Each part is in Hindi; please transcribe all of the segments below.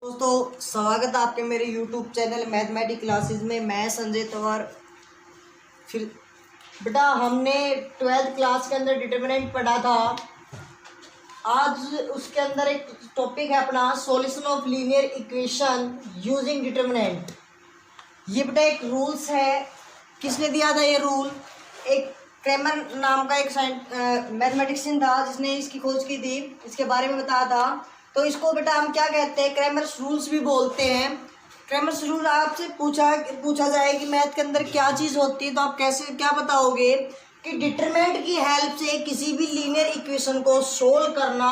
दोस्तों स्वागत है आपके मेरे YouTube चैनल मैथमेटिक्स क्लासेस में। मैं संजय तंवर। फिर बेटा हमने 12th क्लास के अंदर डिटरमिनेंट पढ़ा था। आज उसके अंदर एक टॉपिक है अपना solution of linear equation using determinant. ये बेटा एक रूल्स है। किसने दिया था ये रूल? एक क्रैमर नाम का एक मैथमेटिशियन था जिसने इसकी खोज की थी, इसके बारे में बताया था। तो इसको बेटा हम क्या कहते हैं? क्रैमर्स रूल्स भी बोलते हैं। क्रैमर्स रूल आपसे पूछा जाए कि मैथ के अंदर क्या चीज़ होती है तो आप कैसे क्या बताओगे कि डिटरमिनेंट की हेल्प से किसी भी लीनियर इक्वेशन को सोल्व करना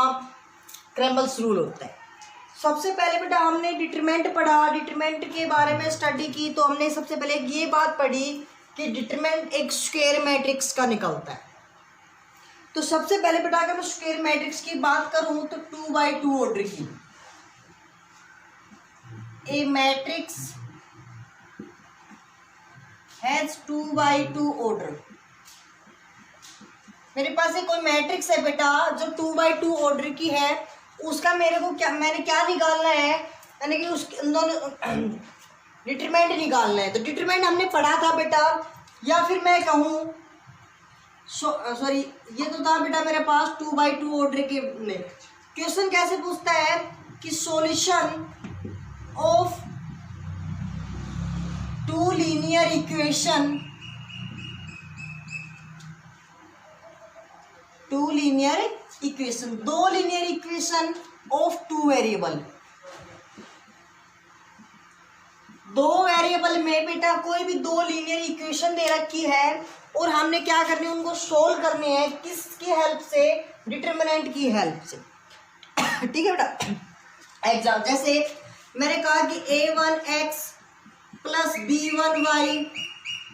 क्रैमर्स रूल होता है। सबसे पहले बेटा हमने डिटरमिनेंट पढ़ा, डिटरमिनेंट के बारे में स्टडी की। तो हमने सबसे पहले ये बात पढ़ी कि डिटरमिनेंट एक स्क्वायर मैट्रिक्स का निकलता है। तो सबसे पहले बेटा अगर मैं स्क्वायर मैट्रिक्स की बात करूं तो 2x2 ऑर्डर की ए मैट्रिक्स हैज 2x2 ऑर्डर। मेरे पास एक कोई मैट्रिक्स है बेटा जो 2x2 ऑर्डर की है। उसका मैंने क्या निकालना है? यानी कि उसके दोनों डिटरमिनेंट निकालना है। तो डिटरमिनेंट हमने पढ़ा था बेटा, या फिर मैं कहूँ सॉरी ये तो था बेटा मेरे पास 2x2 ऑर्डर के में। क्वेश्चन कैसे पूछता है कि solution of two linear equation दो linear equation of two variable. दो वेरिएबल में बेटा कोई भी दो लीनियर इक्वेशन दे रखी है और हमने क्या करनी है? उनको सोल्व करने हैं। किसकी हेल्प से? डिटरमिनेंट की हेल्प से। ठीक है बेटा। एग्जाम जैसे मैंने कहा कि a1x plus b1y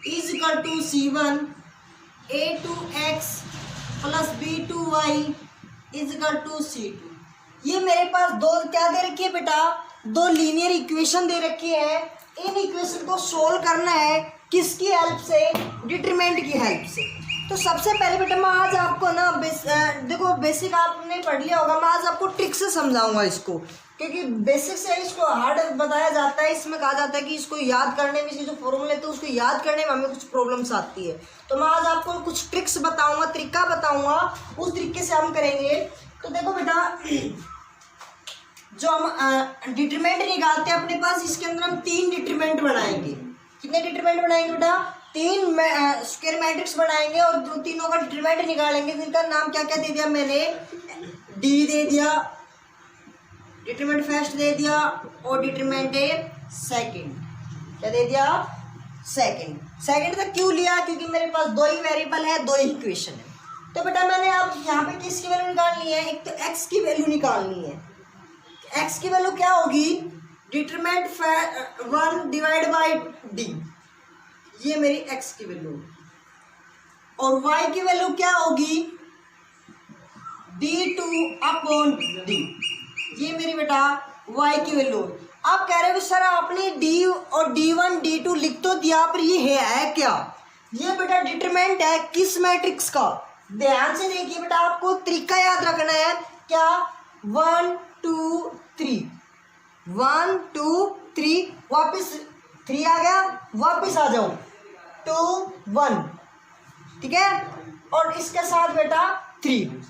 is equal to c1, a2x plus b2y is equal to c2। ये मेरे पास दो क्या दे रखी है बेटा? दो लीनियर इक्वेशन दे रखी है। इन इक्वेशन को सोल्व करना है किसकी हेल्प से? डिटरमिनेंट की हेल्प से। तो सबसे पहले बेटा मैं आज आपको ना देखो बेसिक आपने पढ़ लिया होगा। मैं आज आपको ट्रिक से समझाऊंगा इसको, क्योंकि बेसिक से इसको हार्ड बताया जाता है। इसमें कहा जाता है कि इसको याद करने में, इसके जो फॉर्मूले थे उसको याद करने में हमें कुछ प्रॉब्लम्स आती है। तो मैं आज आपको कुछ ट्रिक्स बताऊँगा, तरीका बताऊँगा, उस तरीके से हम करेंगे। तो देखो बेटा जो हम डिटरमिनेंट निकालते हैं अपने पास, इसके अंदर हम 3 डिटरमिनेंट बनाएंगे। कितने डिटरमिनेंट बनाएंगे बेटा? 3 स्क्वायर मैट्रिक्स बनाएंगे और दो तीनों का डिटरमिनेंट निकालेंगे। जिनका नाम क्या क्या दे दिया मैंने? डी दे दिया, डिटरमिनेंट फर्स्ट दे दिया, और डिटरमिनेंट सेकंड क्या दे दिया? सेकंड तक क्यों लिया? क्योंकि मेरे पास दो ही वेरिएबल है, दो ही इक्वेशन है। तो बेटा मैंने अब यहाँ पे किसकी वैल्यू निकालनी है? एक तो एक्स की वैल्यू निकालनी है। एक्स की वैल्यू क्या होगी? डिटरमिनेंट 1 डिवाइड बाई डी, ये मेरी एक्स की वैल्यू। और वाई की वैल्यू क्या होगी? d2 अपॉन डी, ये मेरी बेटा वाई की वैल्यू। आप कह रहे हो सर आपने डी और d1 d2 लिख तो दिया, पर ये है क्या? ये बेटा डिटरमिनेंट है किस मैट्रिक्स का? ध्यान से देखिए बेटा, आपको तरीका याद रखना है। क्या? 1 2 3, 1 2 3, वापिस 3 आ गया, वापिस आ जाओ 2 1, ठीक है। और इसके साथ बेटा 3,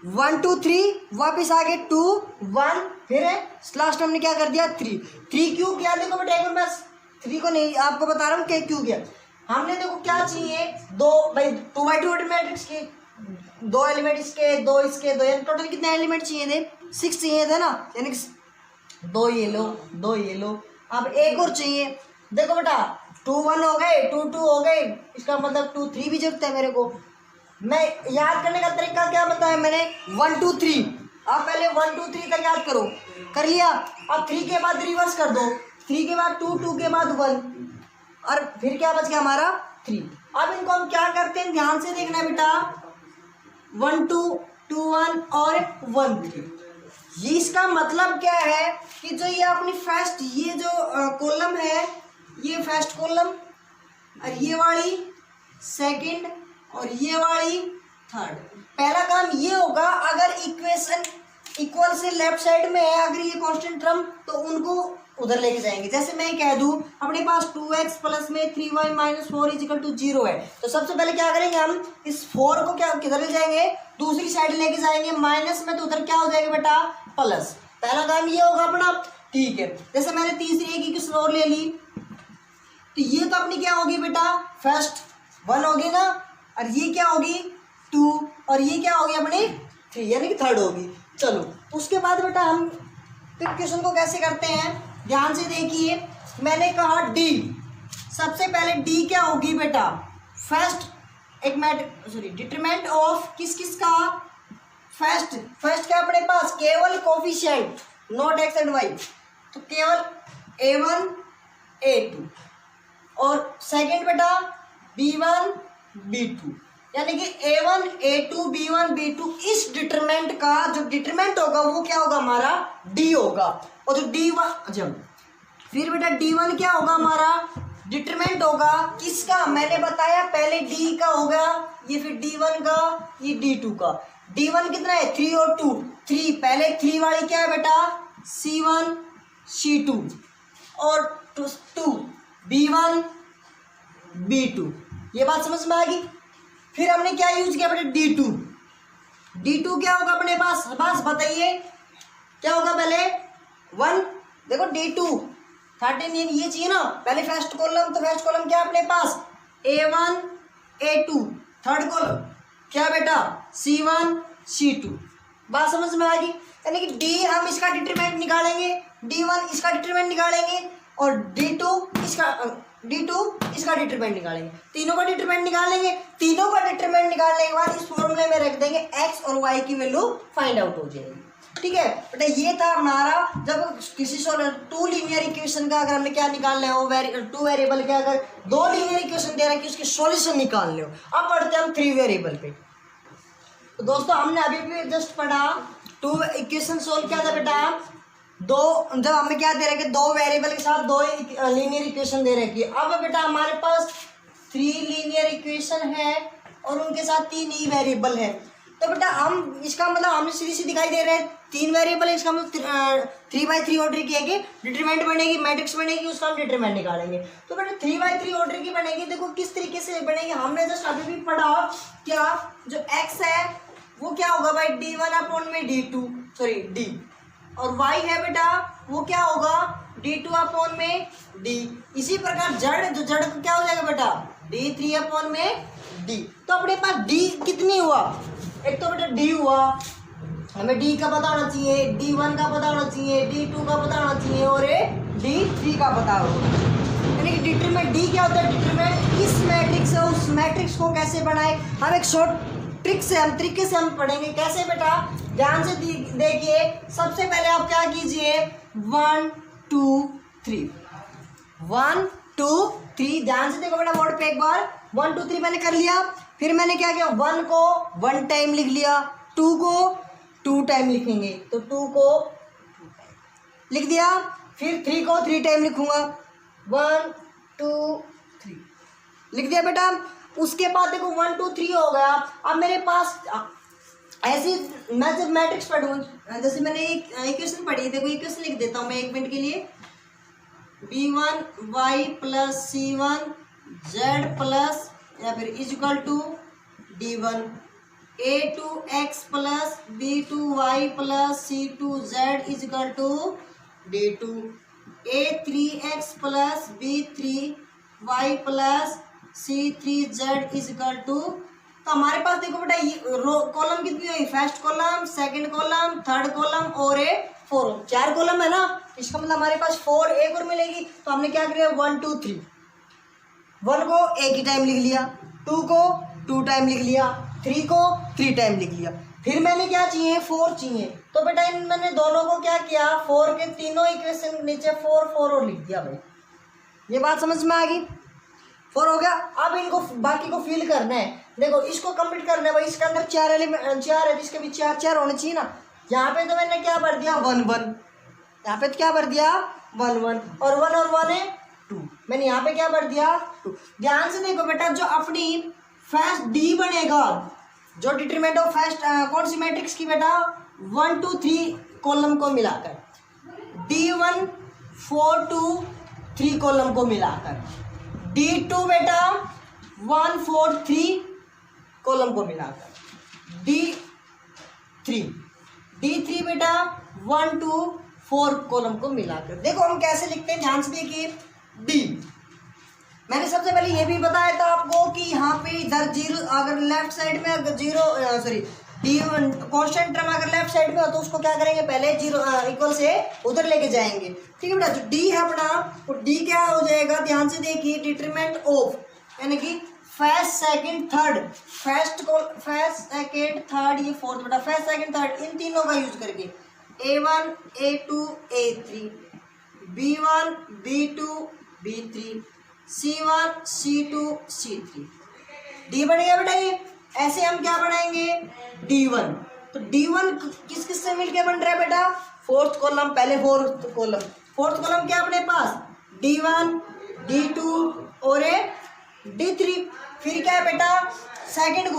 1 2 3, वापिस आ गए 2 1, फिर लास्ट हमने क्या कर दिया? 3 क्यों किया? देखो बेटा एक बार 3 को नहीं आपको बता रहा हूँ क्या क्यों किया। हमने देखो क्या चाहिए? दो भाई 2x2 मैट्रिक्स के दो एलिमेंट इसके, दो इसके, दो, टोटल कितने एलिमेंट चाहिए थे? 6 चाहिए थे ना, यानी कि 2 ये लो, 2 ये लो, अब एक और चाहिए। देखो बेटा 2 1 हो गए, 2 2 हो गए, इसका मतलब 2 3 भी जरूरत है मेरे को। मैं याद करने का तरीका क्या बताया मैंने? 1 2 3। आप पहले 1 2 3 तक याद करो, कर लिया। अब 3 के बाद रिवर्स कर दो, 3 के बाद 2, 2 के बाद 1, और फिर क्या बच गया हमारा? 3। अब इनको हम क्या करते हैं? ध्यान से देखना बेटा, 1 2 2 1 और 1 3। ये इसका मतलब क्या है कि जो ये अपनी फर्स्ट ये जो कॉलम है, ये फर्स्ट कॉलम, और ये वाली सेकंड, और ये वाली थर्ड। पहला काम ये होगा, अगर इक्वेशन इक्वल से लेफ्ट साइड में है अगर ये कांस्टेंट टर्म तो उनको उधर लेके जाएंगे। जैसे मैं कह दूं अपने पास 2x प्लस में 3y माइनस 4 इजिकल टू 0 है, तो सबसे पहले क्या करेंगे हम इस 4 को क्या किधर ले जाएंगे, दूसरी साइड लेके जाएंगे, माइनस में तो उधर क्या हो जाएगा बेटा प्लस। पहला काम ये होगा अपना, ठीक है। जैसे मैंने तीसरी एक इक्वेशन और ले ली तो ये तो अपनी क्या होगी बेटा फर्स्ट 1 होगी ना, और ये क्या होगी 2, और ये क्या होगी अपनी 3 यानी कि थर्ड होगी। चलो उसके बाद बेटा हम फिर क्वेश्चन को कैसे करते हैं, ध्यान से देखिए। मैंने कहा डी, सबसे पहले डी क्या होगी बेटा फर्स्ट एक डिटरमिनेंट ऑफ किस किस का, फर्स्ट क्या अपने पास केवल coefficient not X and Y, तो केवल a1 a2, और सेकंड बेटा b1 b2, यानी कि a1 a2 b1 b2 इस डिटरमिनेंट का जो डिटरमिनेंट होगा वो क्या होगा हमारा d होगा, और जो d1 जब फिर बेटा d1 क्या होगा हमारा डिटरमिनेंट होगा किसका, मैंने बताया पहले d का होगा ये, फिर d1 का, ये d2 का। d1 कितना है 3 और 2, 3 पहले 3 वाली क्या है बेटा c1 c2, और 2 b1 b2, ये बात समझ में आ गई। फिर हमने क्या यूज किया बेटा d2 क्या होगा अपने पास, बस बताइए क्या होगा पहले 1, देखो d2 13 ये चाहिए ना, पहले फर्स्ट कॉलम, तो फर्स्ट कॉलम क्या अपने पास a1 a2, थर्ड कॉलम क्या बेटा c1 c2, बात समझ में आ गई। यानी कि d हम इसका डिटरमिनेंट निकालेंगे, d1 इसका डिटरमिनेंट निकालेंगे, और d2 इसका डिटरमिनेंट निकालेंगे, तीनों का डिटरमिनेंट निकालेंगे। तीनों का डिटरमिनेंट निकालने के बाद इस फॉर्मूले में रख देंगे x और y की वैल्यू फाइंड आउट हो जाएगी, ठीक है बेटा। ये था हमारा जब किसी टू लीनियर इक्वेशन का अगर हमने क्या निकालना है वो टू वेरिएबल के अगर दो लीनियर इक्वेशन दे रहा है कि उसके सॉल्यूशन निकालने हो। अब पढ़ते हैं हम 3 वेरिएबल पे। तो दोस्तों हमने अभी भी जस्ट पढ़ा टू इक्वेशन सोल्व किया था बेटा, दो जब हमें क्या दे रखे 2 वेरिएबल के साथ 2 लीनियर इक्वेशन दे रखी है। अब बेटा हमारे पास 3 लीनियर इक्वेशन है और उनके साथ 3 ही वेरिएबल है, तो बेटा हम इसका मतलब हमें सीधी सी दिखाई दे रहा है 3 वेरिएबल है, इसका मतलब 3x3 ऑर्डर की है कि डिटरमिनेंट बनेगी, मैट्रिक्स बनेगी, उसका हम डिटरमिनेंट निकालेंगे। तो बेटा 3x3 ऑर्डर की बनेगी, देखो किस तरीके से बनेगी, हमने जस्ट अभी भी पढ़ा क्या जो x है वो क्या होगा भाई d1 में d2 सॉरी d, और y है बेटा वो क्या होगा d2 में d। इसी प्रकार जड़ का क्या हो जाएगा बेटा d3 में d। तो अपने पास d कितनी हुआ, एक तो बेटा d हुआ, हमें d का पता होना चाहिए, d1 का पता होना चाहिए, d2 का पता होना चाहिए, और d3 का पता होना चाहिए। यानी कि डिटरमिनेंट d क्या होता है, डिटरमिनेंट इस मैट्रिक्स है उस मैट्रिक्स को कैसे बनाए, हम एक शॉर्ट तरीके से हम पढ़ेंगे कैसे बेटा, ध्यान से देखिए। सबसे पहले आप क्या कीजिए 1 2 3 1 2 3, ध्यान से देखो बेटा बोर्ड पे एक बार 1 2 3 मैंने कर लिया। फिर मैंने क्या किया 1 को 1 टाइम लिख लिया, 2 को 2 टाइम लिखेंगे, तो 2 को लिख दिया, फिर 3 को 3 टाइम लिखूंगा, 1 2 3 लिख दिया बेटा। उसके बाद देखो 1 2 3 हो गया। अब मेरे पास ऐसी मैं जब मैट्रिक्स पढ़ूँ, जैसे मैंने एक इक्वेशन पढ़ी, देखो इक्वेशन लिख देता हूँ मैं 1 मिनट के लिए, b1y plus c1 z plus या फिर is equal to d1 a2x plus b2y plus c2z is equal to d2 a3x plus b3y plus c3z is equal to. तो हमारे पास देखो बेटा ये कॉलम कितनी है, first column, second column, third column और 4 कॉलम है ना, इसका मतलब हमारे पास 4 एक और मिलेगी। तो हमने क्या किया 1 2 3, 1 को एक ही टाइम लिख लिया, 2 को 2 टाइम लिख लिया, 3 को 3 टाइम लिख लिया। फिर मैंने क्या चाहिए 4 चाहिए, तो बेटा इन मैंने दोनों को क्या किया 4 के तीनों इक्वेशन नीचे 4 4 और लिख दिया भाई, ये बात समझ में आ गई। 4 हो गया। अब इनको बाकी को फिल करना है, देखो इसको कंप्लीट करना है भाई, इसके अंदर 4 एलिमेंट 4 है, इसके भी 4 4 होने चाहिए ना। यहाँ पे तो मैंने क्या भर दिया 1 1, यहाँ पे तो क्या भर दिया 1 1, और 1 है 2, मैंने यहाँ पे क्या भर दिया 2। ध्यान से देखो बेटा जो अपनी फर्स्ट डी बनेगा जो डिटरमिनेंट ऑफ फर्स्ट कौन सी मैट्रिक्स की बेटा 1 2 3 कॉलम को मिलाकर, D1 4 2 3 कॉलम को मिलाकर, D2 बेटा 1 4 3 कॉलम को मिलाकर, D3 बेटा 1 2 4 कॉलम को मिलाकर। देखो हम कैसे लिखते हैं, ध्यान से देखिए। D मैंने सबसे पहले ये भी बताया था आपको कि यहाँ पे इधर जीरो, अगर लेफ्ट साइड में अगर zero sorry D1 constant term अगर लेफ्ट साइड में हो तो उसको क्या करेंगे, पहले जीरो इक्वल से उधर लेके जाएंगे। ठीक है बेटा, जो D है अपना, तो D क्या हो जाएगा, ध्यान से देखिए, डिटरमिनेंट ऑफ यानी कि first second third, first second third, ये फोर्थ बेटा, फर्स्ट सेकंड थर्ड, इन तीनों का यूज करके A1 A2 A3 B1 B2 B3 C1 C2 C3 D बन गया बेटा। ये ऐसे हम क्या बनाएंगे, D1, तो D1 किस किस से मिलके बन रहा है बेटा, फोर्थ कॉलम, पहले फोर्थ कॉलम क्या अपने पास D1 D2 और D3, फिर क्या है बेटा सेकंड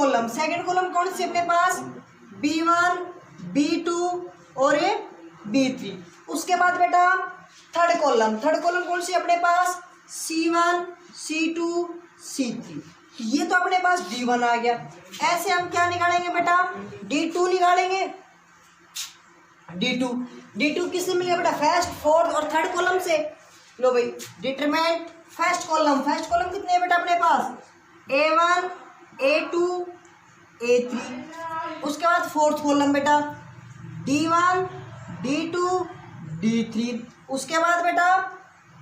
कॉलम कौन सी अपने पास B1 B2 और B3, उसके बाद बेटा थर्ड कॉलम कौन सी अपने पास C1 C2 C3, ये तो अपने पास D1 आ गया। ऐसे हम क्या निकालेंगे बेटा, D2 निकालेंगे। D2 किससे मिलेगा बेटा, फर्स्ट फोर्थ और थर्ड कॉलम से। लो भाई, डिटरमिनेंट फर्स्ट कॉलम कितने हैं बेटा अपने पास, A1 A2 A3, उसके बाद फोर्थ कॉलम बेटा D1 D2 D3, उसके बाद बेटा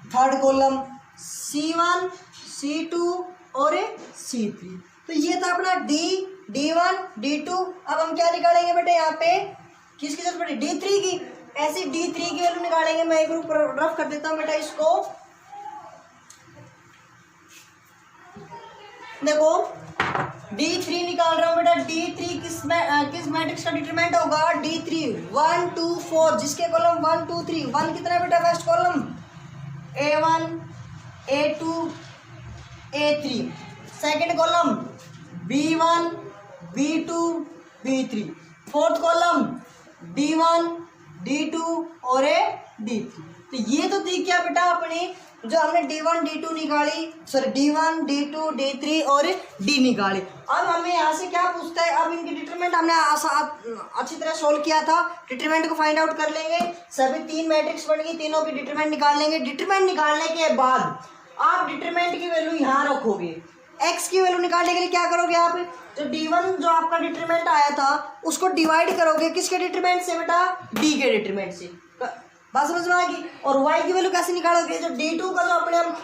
थर्ड कॉलम C1 C2 और C3। तो ये था अपना D1 D2। अब हम क्या निकालेंगे बेटे, यहाँ पे किसकी जरूरत पड़ी, D3 की। ऐसे D3 की वैल्यू निकालेंगे, मैं एक ग्रुप रफ कर देता हूँ बेटा इसको। देखो D3 निकाल रहा हूँ बेटा, D3 किस मैट्रिक्स का डिटरमिनेंट होगा, D3 1 2 4, जिसके कॉलम 1 2 3, 1 कितना है बेटा first column A1 A2 A3, second column B1 B2 B3, fourth column D1 D2 और D3। तो ये तो थी क्या बेटा अपनी, जो हमने D1 D2 निकाली, सॉरी D1 D2 D3 और D निकाली। अब हमें यहाँ से क्या पूछता है, अब इनकी डिटरमिनेंट हमने अच्छी तरह सोल्व किया था, डिटरमिनेंट को फाइंड आउट कर लेंगे। सभी तीन मैट्रिक्स बन गई, तीनों की डिटरमिनेंट निकाल लेंगे। डिटरमिनेंट निकालने के बाद आप डिटरमिनेंट की वैल्यू यहाँ रखोगे, एक्स की वैल्यू निकालने के लिए क्या करोगे, आप जो D1 जो आपका डिटरमिनेंट आया था उसको डिवाइड करोगे किसके डिटरमिनेंट से बेटा, D के डिटरमिनेंट से। बात समझ में आएगी। और y की वैल्यू कैसे निकालोगे, जो D2 का जो अपने हम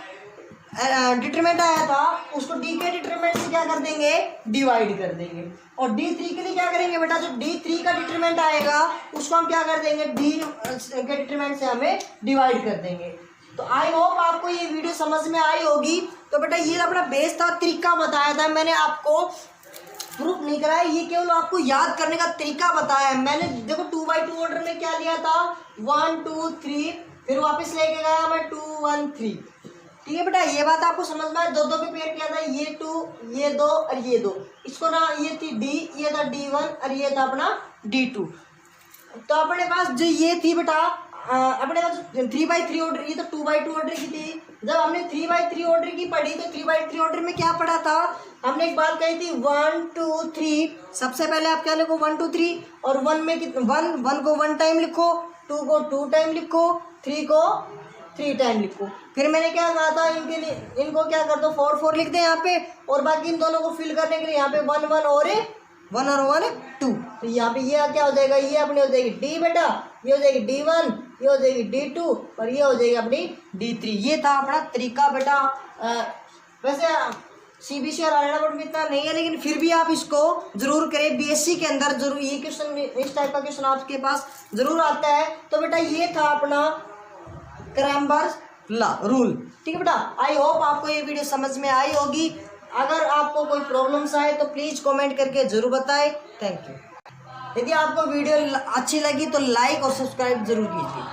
डिटरमिनेंट आया था उसको D के डिटरमिनेंट से क्या कर देंगे, डिवाइड कर देंगे। और D3 के लिए क्या करेंगे बेटा, जो D3 का डिटरमिनेंट आएगा उसको हम क्या कर देंगे, D के डिटरमिनेंट से हमें डिवाइड कर देंगे। तो आई होप आपको ये वीडियो समझ में आई होगी। तो बेटा ये अपना बेस था, तरीका बताया था मैंने, आपको प्रूफ नहीं कराया, ये केवल आपको याद करने का तरीका बताया है मैंने। देखो 2x2 ऑर्डर में क्या लिया था, 1 2 3, फिर वापस लेके गया मैं 2 1 3। ठीक है बेटा, ये बात आपको समझ में आया। दो के पेयर किया था, ये 2 ये 2 और ये 2, इसको ना ये थी D, ये था D1 और ये था अपना D2। तो अपने पास जो ये थी बेटा अपने पास 3x3 ऑर्डर, ये तो 2x2 ऑर्डर की थी। जब हमने 3x3 ऑर्डर की पढ़ी तो 3x3 ऑर्डर में क्या पढ़ा था, हमने एक बात कही थी 1 2 3। सबसे पहले आप क्या लिखो 1 2 3, और 1 को 1 टाइम लिखो, 2 को 2 टाइम लिखो, 3 को 3 टाइम लिखो। फिर मैंने क्या कहा था, इनको क्या कर दो 4 4 लिख दें यहाँ पे, और बाकी इन दोनों को फिल करने के लिए यहाँ पे 1 1 और 1 2। तो यहाँ पे ये क्या हो जाएगा, ये अपनी हो जाएगी D बेटा, ये हो जाएगी D1, ये हो जाएगी D2 और ये हो जाएगी अपनी D3। ये था अपना तरीका बेटा। वैसे CBSE और हरियाणा बोर्ड में इतना नहीं है, लेकिन फिर भी आप इसको जरूर करें। BSc के अंदर जरूर ये क्वेश्चन, इस टाइप का क्वेश्चन आपके पास जरूर आता है। तो बेटा ये था अपना क्रैमबर्स लॉ रूल। ठीक है बेटा, आई होप आपको ये वीडियो समझ में आई होगी। अगर आपको कोई प्रॉब्लम्स आए तो प्लीज़ कमेंट करके ज़रूर बताएं। Thank you. यदि आपको वीडियो अच्छी लगी तो लाइक और सब्सक्राइब जरूर कीजिए।